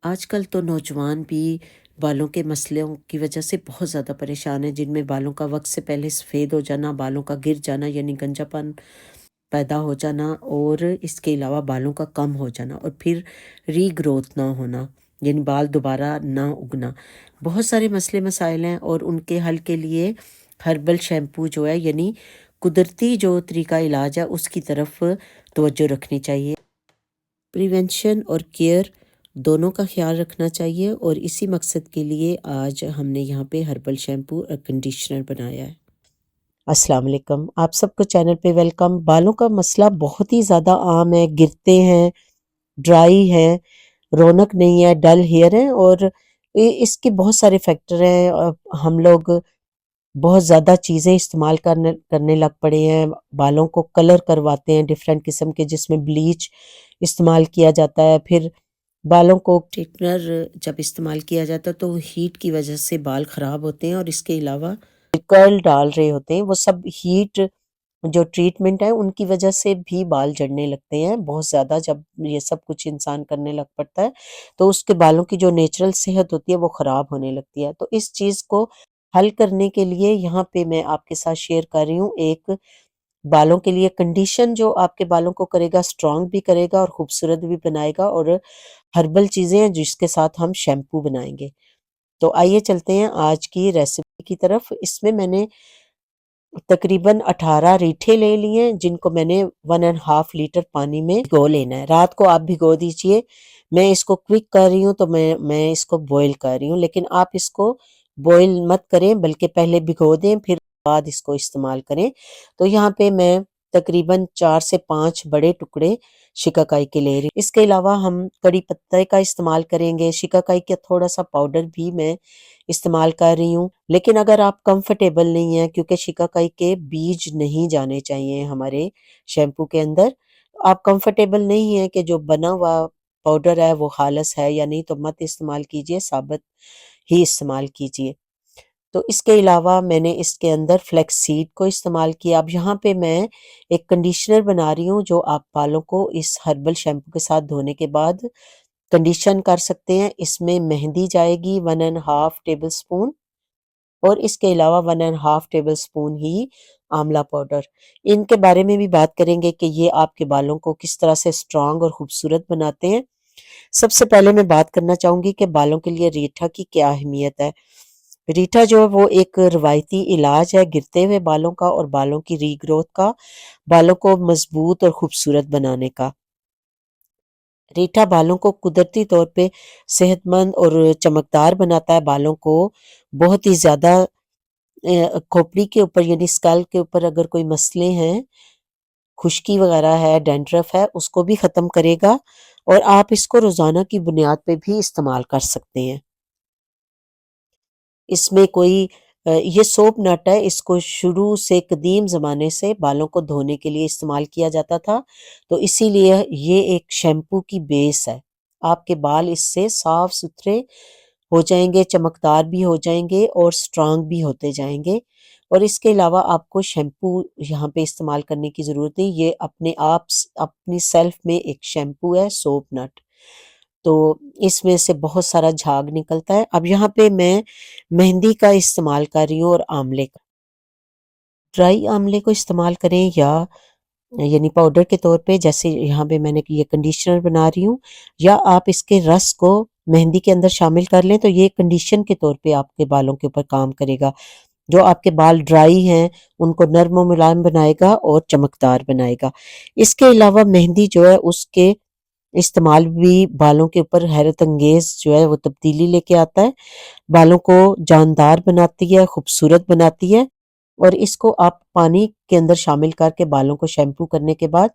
आजकल तो नौजवान भी बालों के मसलों की वजह से बहुत ज़्यादा परेशान है, जिनमें बालों का वक्त से पहले सफ़ेद हो जाना, बालों का गिर जाना यानी गंजापन पैदा हो जाना और इसके अलावा बालों का कम हो जाना और फिर रीग्रोथ ना होना यानी बाल दोबारा ना उगना। बहुत सारे मसले मसाइल हैं और उनके हल के लिए हर्बल शैम्पू जो है यानी कुदरती जो तरीका इलाज है उसकी तरफ तवज्जो रखनी चाहिए। प्रिवेंशन और केयर दोनों का ख्याल रखना चाहिए और इसी मकसद के लिए आज हमने यहाँ पे हर्बल शैम्पू और कंडीशनर बनाया है। अस्सलाम वालेकुम, आप सबको चैनल पे वेलकम। बालों का मसला बहुत ही ज़्यादा आम है, गिरते हैं, ड्राई है, रौनक नहीं है, डल हेयर है और इसके बहुत सारे फैक्टर हैं। हम लोग बहुत ज़्यादा चीज़ें इस्तेमाल करने करने लग पड़े हैं, बालों को कलर करवाते हैं डिफरेंट किस्म के, जिसमें ब्लीच इस्तेमाल किया जाता है। फिर बालों को स्ट्रेटनर जब इस्तेमाल किया जाता है तो हीट की वजह से बाल ख़राब होते हैं और इसके अलावा कर्ल डाल रहे होते हैं, वो सब हीट जो ट्रीटमेंट है उनकी वजह से भी बाल झड़ने लगते हैं बहुत ज़्यादा। जब ये सब कुछ इंसान करने लग पड़ता है तो उसके बालों की जो नेचुरल सेहत होती है वो ख़राब होने लगती है। तो इस चीज़ को हल करने के लिए यहाँ पे मैं आपके साथ शेयर कर रही हूँ एक बालों के लिए कंडीशन जो आपके बालों को करेगा, स्ट्रॉन्ग भी करेगा और खूबसूरत भी बनाएगा और हर्बल चीज़ें हैं जिसके साथ हम शैम्पू बनाएँगे। तो आइए चलते हैं आज की रेसिपी की तरफ। इसमें मैंने तकरीबन 18 रीठे ले लिए हैं, जिनको मैंने 1 एंड हाफ लीटर पानी में भिगो लेना है। रात को आप भिगो दीजिए। मैं इसको क्विक कर रही हूँ तो मैं इसको बॉयल कर रही हूँ, लेकिन आप इसको बॉयल मत करें बल्कि पहले भिगो दें फिर बाद इसको इस्तेमाल करें। तो यहाँ पे मैं तकरीबन 4 से 5 बड़े टुकड़े शिकाकाई के ले रही हूँ। इसके अलावा हम कड़ी पत्ते का इस्तेमाल करेंगे, शिकाकाई का थोड़ा-सा पाउडर भी मैं इस्तेमाल कर रही हूँ। लेकिन अगर आप कंफर्टेबल नहीं हैं, क्योंकि शिकाकाई के बीज नहीं जाने चाहिए हमारे शैम्पू के अंदर। आप कंफर्टेबल नहीं हैं कि जो बना हुआ पाउडर है वो खालिस है या नहीं, तो मत इस्तेमाल कीजिए, साबुत ही इस्तेमाल कीजिए। तो इसके अलावा मैंने इसके अंदर फ्लैक्स सीड को इस्तेमाल किया। अब यहाँ पे मैं एक कंडीशनर बना रही हूँ जो आप बालों को इस हर्बल शैम्पू के साथ धोने के बाद कंडीशन कर सकते हैं। इसमें मेहंदी जाएगी 1 एंड हाफ टेबल स्पून और इसके अलावा 1 एंड हाफ टेबल स्पून ही आंवला पाउडर। इनके बारे में भी बात करेंगे कि ये आपके बालों को किस तरह से स्ट्रॉन्ग और खूबसूरत बनाते हैं। सबसे पहले मैं बात करना चाहूँगी कि बालों के लिए रीठा की क्या अहमियत है। रीठा जो है वो एक रवायती इलाज है गिरते हुए बालों का और बालों की रीग्रोथ का, बालों को मजबूत और खूबसूरत बनाने का। रीठा बालों को कुदरती तौर पे सेहतमंद और चमकदार बनाता है। बालों को बहुत ही ज़्यादा खोपड़ी के ऊपर यानी स्कैल्प के ऊपर अगर कोई मसले हैं, खुश्की वगैरह है, डैंड्रफ है, उसको भी ख़त्म करेगा और आप इसको रोज़ाना की बुनियाद पे भी इस्तेमाल कर सकते हैं। इसमें कोई ये सोप नट है, इसको शुरू से कदीम ज़माने से बालों को धोने के लिए इस्तेमाल किया जाता था, तो इसीलिए ये एक शैम्पू की बेस है। आपके बाल इससे साफ-सुथरे हो जाएँगे, चमकदार भी हो जाएँगे और स्ट्रॉन्ग भी होते जाएँगे और इसके अलावा आपको शैम्पू यहाँ पे इस्तेमाल करने की ज़रूरत नहीं, ये अपने आप अपनी सेल्फ में एक शैम्पू है सोप नट। तो इसमें से बहुत सारा झाग निकलता है। अब यहाँ पे मैं मेहंदी का इस्तेमाल कर रही हूँ और आंवले का। ड्राई आंवले को इस्तेमाल करें या यानी पाउडर के तौर पे, जैसे यहाँ पे मैंने ये कंडीशनर बना रही हूँ, या आप इसके रस को मेहंदी के अंदर शामिल कर लें तो ये कंडीशन के तौर पे आपके बालों के ऊपर काम करेगा। जो आपके बाल ड्राई हैं उनको नर्म और मुलायम बनाएगा और चमकदार बनाएगा। इसके अलावा मेहंदी जो है उसके इस्तेमाल भी बालों के ऊपर हैरत अंगेज़ जो है वो तब्दीली लेके आता है। बालों को जानदार बनाती है, खूबसूरत बनाती है और इसको आप पानी के अंदर शामिल करके बालों को शैम्पू करने के बाद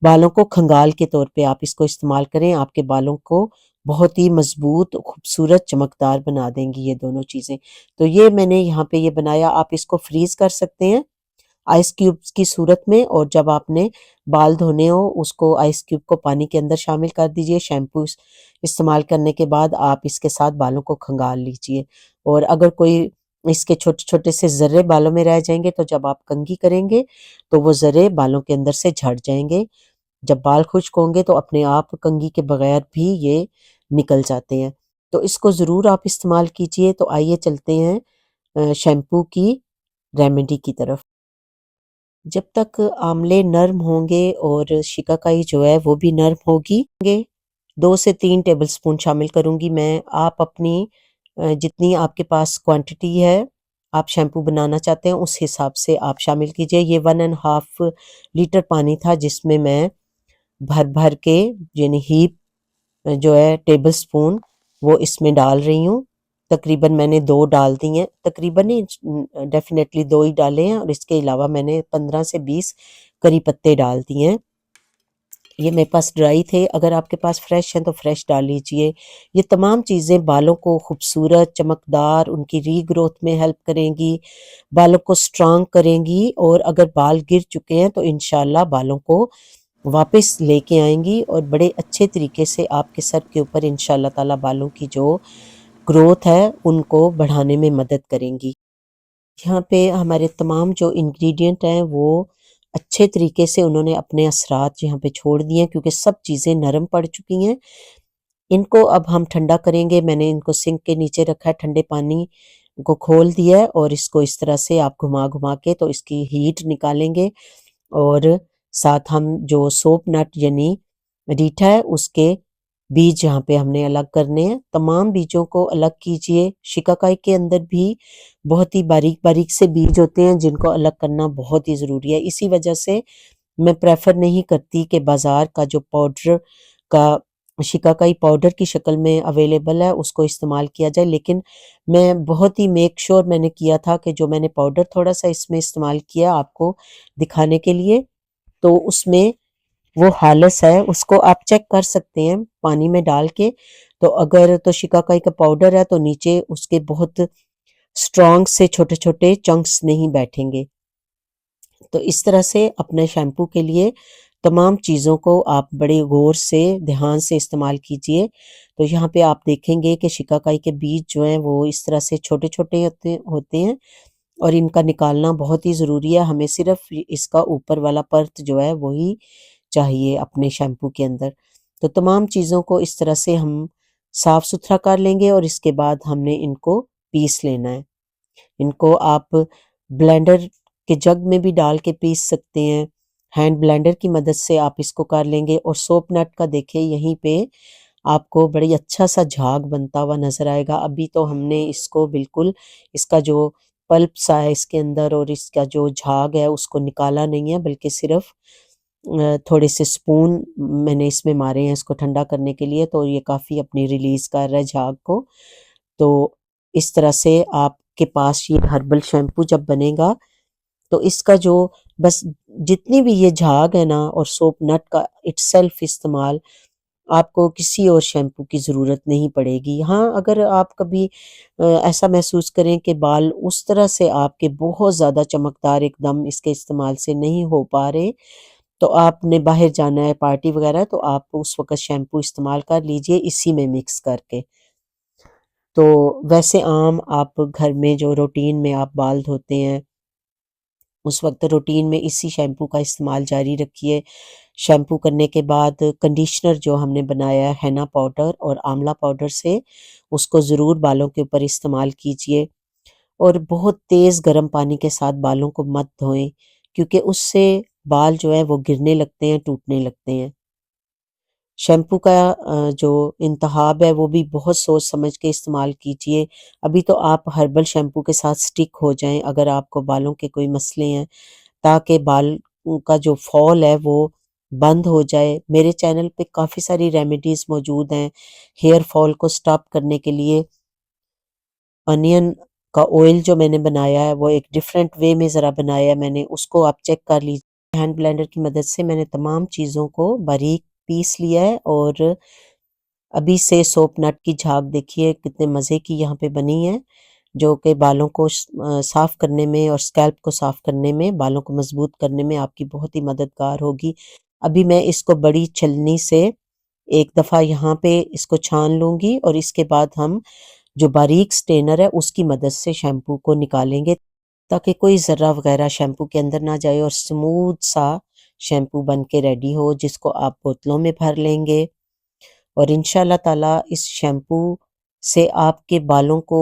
बालों को खंगाल के तौर पे आप इसको इस्तेमाल करें। आपके बालों को बहुत ही मज़बूत, खूबसूरत, चमकदार बना देंगी ये दोनों चीज़ें। तो ये मैंने यहाँ पे ये बनाया, आप इसको फ्रीज़ कर सकते हैं आइस क्यूब्स की सूरत में और जब आपने बाल धोने हो उसको आइस क्यूब को पानी के अंदर शामिल कर दीजिए। शैम्पू इस्तेमाल करने के बाद आप इसके साथ बालों को खंगाल लीजिए और अगर कोई इसके छोटे-छोटे से ज़र्रे बालों में रह जाएँगे तो जब आप कंघी करेंगे तो वो ज़र्रे बालों के अंदर से झड़ जाएँगे। जब बाल खुश्क होंगे तो अपने आप कंघी के बगैर भी ये निकल जाते हैं। तो इसको ज़रूर आप इस्तेमाल कीजिए। तो आइए चलते हैं शैम्पू की रेमेडी की तरफ। जब तक आंवले नर्म होंगे और शिकाकाई जो है वो भी नर्म होगी, 2 से 3 टेबलस्पून शामिल करूँगी मैं। आप अपनी जितनी आपके पास क्वांटिटी है, आप शैम्पू बनाना चाहते हैं, उस हिसाब से आप शामिल कीजिए। ये 1 एंड हाफ लीटर पानी था जिसमें मैं भर-भर के यानी हीप जो है टेबलस्पून वो इसमें डाल रही हूँ। तकरीबन मैंने 2 डाल दी हैं, तकरीबन नहीं डेफ़िनेटली 2 ही डाले हैं और इसके अलावा मैंने 15 से 20 करी पत्ते डाल दिए हैं। ये मेरे पास ड्राई थे, अगर आपके पास फ्रेश हैं तो फ्रेश डाल लीजिए। ये तमाम चीज़ें बालों को खूबसूरत, चमकदार, उनकी रीग्रोथ में हेल्प करेंगी, बालों को स्ट्रॉन्ग करेंगी और अगर बाल गिर चुके हैं तो इंशाल्लाह बालों को वापस लेके आएँगी और बड़े अच्छे तरीके से आपके सर के ऊपर इंशाल्लाह ताला बालों की जो ग्रोथ है उनको बढ़ाने में मदद करेंगी। यहाँ पे हमारे तमाम जो इंग्रेडिएंट हैं वो अच्छे तरीके से उन्होंने अपने असरात यहाँ पे छोड़ दिए हैं क्योंकि सब चीज़ें नरम पड़ चुकी हैं। इनको अब हम ठंडा करेंगे। मैंने इनको सिंक के नीचे रखा है, ठंडे पानी को खोल दिया है और इसको इस तरह से आप घुमा-घुमा के तो इसकी हीट निकालेंगे और साथ हम जो सोप नट यानी रीठा है उसके बीज यहाँ पे हमने अलग करने हैं। तमाम बीजों को अलग कीजिए। शिकाकाई के अंदर भी बहुत ही बारीक-बारीक से बीज होते हैं जिनको अलग करना बहुत ही ज़रूरी है। इसी वजह से मैं प्रेफ़र नहीं करती कि बाज़ार का जो पाउडर का शिकाकाई पाउडर की शक्ल में अवेलेबल है उसको इस्तेमाल किया जाए। लेकिन मैं बहुत ही मेक श्योर मैंने किया था कि जो मैंने पाउडर थोड़ा-सा इसमें इस्तेमाल किया आपको दिखाने के लिए, तो उसमें वो हालस है उसको आप चेक कर सकते हैं पानी में डाल के। तो अगर तो शिकाकाई का पाउडर है तो नीचे उसके बहुत स्ट्रॉन्ग से छोटे-छोटे चंक्स नहीं बैठेंगे। तो इस तरह से अपने शैम्पू के लिए तमाम चीज़ों को आप बड़े गौर से, ध्यान से इस्तेमाल कीजिए। तो यहाँ पे आप देखेंगे कि शिकाकाई के बीज जो हैं वो इस तरह से छोटे-छोटे होते होते हैं और इनका निकालना बहुत ही ज़रूरी है। हमें सिर्फ़ इसका ऊपर वाला परत जो है वही चाहिए अपने शैम्पू के अंदर। तो तमाम चीज़ों को इस तरह से हम साफ़-सुथरा कर लेंगे और इसके बाद हमने इनको पीस लेना है। इनको आप ब्लेंडर के जग में भी डाल के पीस सकते हैं। हैंड ब्लेंडर की मदद से आप इसको कर लेंगे और सोप नट का देखिए यहीं पे आपको बड़ी अच्छा-सा झाग बनता हुआ नज़र आएगा। अभी तो हमने इसको बिल्कुल इसका जो पल्प सा है इसके अंदर और इसका जो झाग है उसको निकाला नहीं है बल्कि सिर्फ़ थोड़े से स्पून मैंने इसमें मारे हैं इसको ठंडा करने के लिए तो ये काफ़ी अपनी रिलीज़ कर रहा है झाग को। तो इस तरह से आपके पास ये हर्बल शैम्पू जब बनेगा तो इसका जो बस जितनी भी ये झाग है ना और सोप नट का इटसेल्फ इस्तेमाल आपको किसी और शैम्पू की ज़रूरत नहीं पड़ेगी। हाँ, अगर आप कभी ऐसा महसूस करें कि बाल उस तरह से आपके बहुत ज़्यादा चमकदार एकदम इसके इस्तेमाल से नहीं हो पा रहे, तो आपने बाहर जाना है पार्टी वग़ैरह तो आप उस वक़्त शैम्पू इस्तेमाल कर लीजिए इसी में मिक्स करके। तो वैसे आम आप घर में जो रूटीन में आप बाल धोते हैं, उस वक़्त रूटीन में इसी शैम्पू का इस्तेमाल जारी रखिए। शैम्पू करने के बाद कंडीशनर जो हमने बनाया है हेना पाउडर और आंवला पाउडर से, उसको ज़रूर बालों के ऊपर इस्तेमाल कीजिए और बहुत तेज़ गर्म पानी के साथ बालों को मत धोएँ, क्योंकि उससे बाल जो है वो गिरने लगते हैं, टूटने लगते हैं। शैम्पू का जो इंतख़ाब है वो भी बहुत सोच समझ के इस्तेमाल कीजिए। अभी तो आप हर्बल शैम्पू के साथ स्टिक हो जाएँ अगर आपको बालों के कोई मसले हैं, ताकि बाल का जो फॉल है वो बंद हो जाए। मेरे चैनल पे काफ़ी सारी रेमेडीज़ मौजूद हैं, हेयर फॉल को स्टॉप करने के लिए। अनियन का ऑयल जो मैंने बनाया है वो एक डिफरेंट वे में ज़रा बनाया है मैंने, उसको आप चेक कर लीजिए। हैंड ब्लेंडर की मदद से मैंने तमाम चीज़ों को बारीक पीस लिया है और अभी से सोप नट की झाग देखिए कितने मज़े की यहाँ पे बनी है, जो कि बालों को साफ़ करने में और स्कैल्प को साफ़ करने में, बालों को मज़बूत करने में आपकी बहुत ही मददगार होगी। अभी मैं इसको बड़ी छलनी से एक दफ़ा यहाँ पे इसको छान लूँगी और इसके बाद हम जो बारीक स्ट्रेनर है उसकी मदद से शैम्पू को निकालेंगे, ताकि कोई ज़र्रा वग़ैरह शैम्पू के अंदर ना जाए और स्मूथ सा शैम्पू बन के रेडी हो, जिसको आप बोतलों में भर लेंगे और इंशाल्लाह ताला इस शैम्पू से आपके बालों को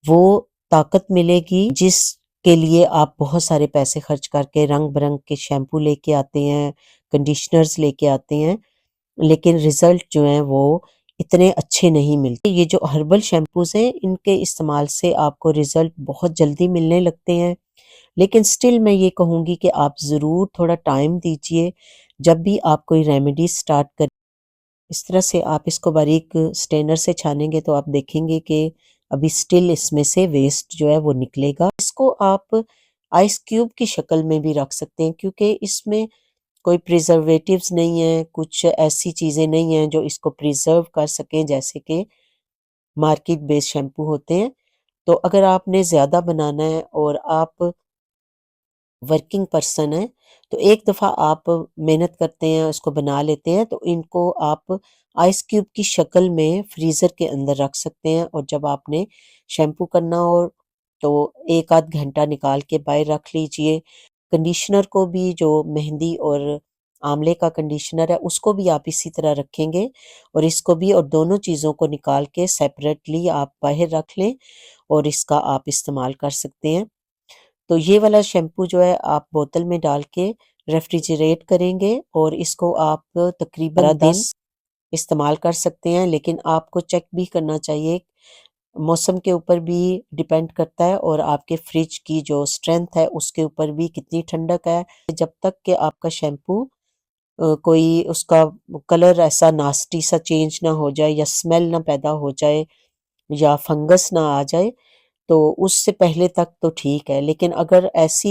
वो ताकत मिलेगी जिसके लिए आप बहुत सारे पैसे खर्च करके रंग-बिरंग के शैम्पू लेके आते हैं, कंडीशनर्स लेके आते हैं, लेकिन रिज़ल्ट जो हैं वो इतने अच्छे नहीं मिलते। ये जो हर्बल शैम्पूज़ हैं इनके इस्तेमाल से आपको रिज़ल्ट बहुत जल्दी मिलने लगते हैं, लेकिन स्टिल मैं ये कहूँगी कि आप ज़रूर थोड़ा टाइम दीजिए। जब भी आप कोई रेमेडी स्टार्ट करें, इस तरह से आप इसको बारीक स्ट्रेनर से छानेंगे तो आप देखेंगे कि अभी स्टिल इसमें से वेस्ट जो है वो निकलेगा। इसको आप आइस क्यूब की शक्ल में भी रख सकते हैं क्योंकि इसमें कोई प्रिजर्वेटिव्स नहीं है, कुछ ऐसी चीज़ें नहीं हैं जो इसको प्रिजर्व कर सकें जैसे कि मार्केट बेस्ड शैम्पू होते हैं। तो अगर आपने ज़्यादा बनाना है और आप वर्किंग पर्सन है तो एक दफ़ा आप मेहनत करते हैं उसको बना लेते हैं तो इनको आप आइस क्यूब की शक्ल में फ्रीज़र के अंदर रख सकते हैं और जब आपने शैम्पू करना हो तो एक आध घंटा निकाल के बाहर रख लीजिए। कंडीशनर को भी जो मेहंदी और आंवले का कंडीशनर है उसको भी आप इसी तरह रखेंगे और इसको भी और दोनों चीज़ों को निकाल के सेपरेटली आप बाहर रख लें और इसका आप इस्तेमाल कर सकते हैं। तो ये वाला शैम्पू जो है आप बोतल में डाल के रेफ्रिजरेट करेंगे और इसको आप तकरीबन 10 इस्तेमाल कर सकते हैं, लेकिन आपको चेक भी करना चाहिए। मौसम के ऊपर भी डिपेंड करता है और आपके फ्रिज की जो स्ट्रेंथ है उसके ऊपर भी कितनी ठंडक है। जब तक कि आपका शैम्पू कोई उसका कलर ऐसा नास्टी सा चेंज ना हो जाए या स्मेल ना पैदा हो जाए या फंगस ना आ जाए तो उससे पहले तक तो ठीक है, लेकिन अगर ऐसी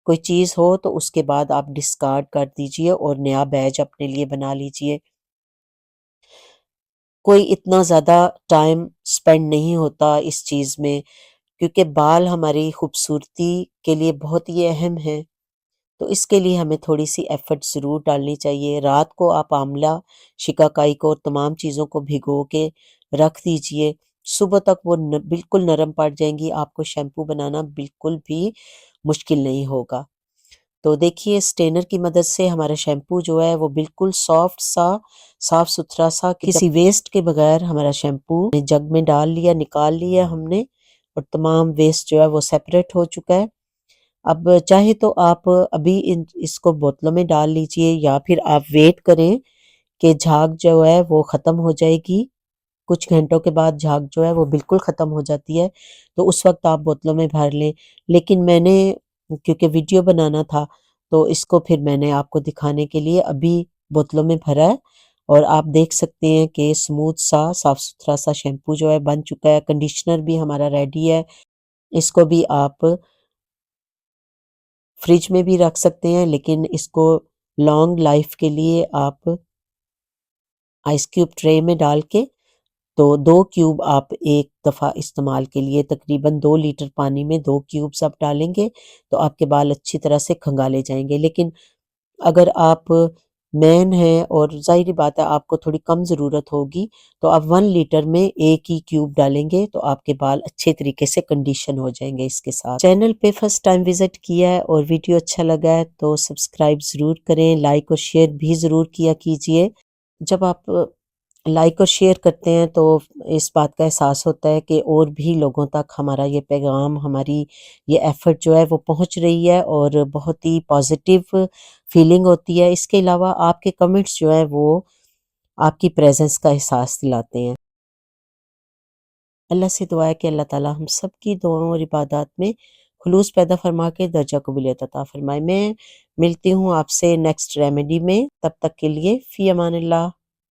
कोई चीज़ हो तो उसके बाद आप डिस्कार्ड कर दीजिए और नया बैच अपने लिए बना लीजिए। कोई इतना ज़्यादा टाइम स्पेंड नहीं होता इस चीज़ में क्योंकि बाल हमारी खूबसूरती के लिए बहुत ही अहम हैं, तो इसके लिए हमें थोड़ी-सी एफ़र्ट ज़रूर डालनी चाहिए। रात को आप आंवला, शिकाकाई को और तमाम चीज़ों को भिगो के रख दीजिए, सुबह तक वो बिल्कुल नरम पड़ जाएँगी, आपको शैम्पू बनाना बिल्कुल भी मुश्किल नहीं होगा। तो देखिए स्ट्रेनर की मदद से हमारा शैम्पू जो है वो बिल्कुल सॉफ्ट सा, साफ-सुथरा सा किसी वेस्ट के बगैर हमारा शैम्पू जग में डाल लिया, निकाल लिया हमने और तमाम वेस्ट जो है वो सेपरेट हो चुका है। अब चाहे तो आप अभी इन इसको बोतलों में डाल लीजिए या फिर आप वेट करें कि झाग जो है वो ख़त्म हो जाएगी। कुछ घंटों के बाद झाग जो है वो बिल्कुल ख़त्म हो जाती है, तो उस वक़्त आप बोतलों में भर लें। लेकिन मैंने क्योंकि वीडियो बनाना था, तो इसको फिर मैंने आपको दिखाने के लिए अभी बोतलों में भरा है और आप देख सकते हैं कि स्मूथ सा, साफ-सुथरा सा शैम्पू जो है बन चुका है। कंडीशनर भी हमारा रेडी है। इसको भी आप फ्रिज में भी रख सकते हैं, लेकिन इसको लॉन्ग लाइफ़ के लिए आप आइस क्यूब ट्रे में डाल के तो 2 क्यूब आप एक दफ़ा इस्तेमाल के लिए तकरीबन 2 लीटर पानी में 2 क्यूब्स आप डालेंगे, तो आपके बाल अच्छी तरह से खंगाले जाएँगे। लेकिन अगर आप मैन हैं और ज़ाहिर-सी बात है आपको थोड़ी कम ज़रूरत होगी, तो आप 1 लीटर में 1 ही क्यूब डालेंगे, तो आपके बाल अच्छे तरीके से कंडीशन हो जाएँगे इसके साथ। चैनल पे फर्स्ट टाइम विज़िट किया है और वीडियो अच्छा लगा है तो सब्सक्राइब ज़रूर करें, लाइक और शेयर भी ज़रूर किया कीजिए। जब आप लाइक और शेयर करते हैं तो इस बात का एहसास होता है कि और भी लोगों तक हमारा ये पैगाम, हमारी ये एफ़र्ट जो है वो पहुँच रही है और बहुत ही पॉज़िटिव फ़ीलिंग होती है। इसके अलावा आपके कमेंट्स जो हैं वो आपकी प्रेज़ेंस का एहसास दिलाते हैं। अल्लाह से दुआ है कि अल्लाह ताला हम सब की दुआओं और इबादत में खुलूस पैदा फ़रमा के दर्जा कबूलियत अता फ़रमाए। मैं मिलती हूँ आपसे नेक्स्ट रेमेडी में, तब तक के लिए फ़ी अमानिल्लाह।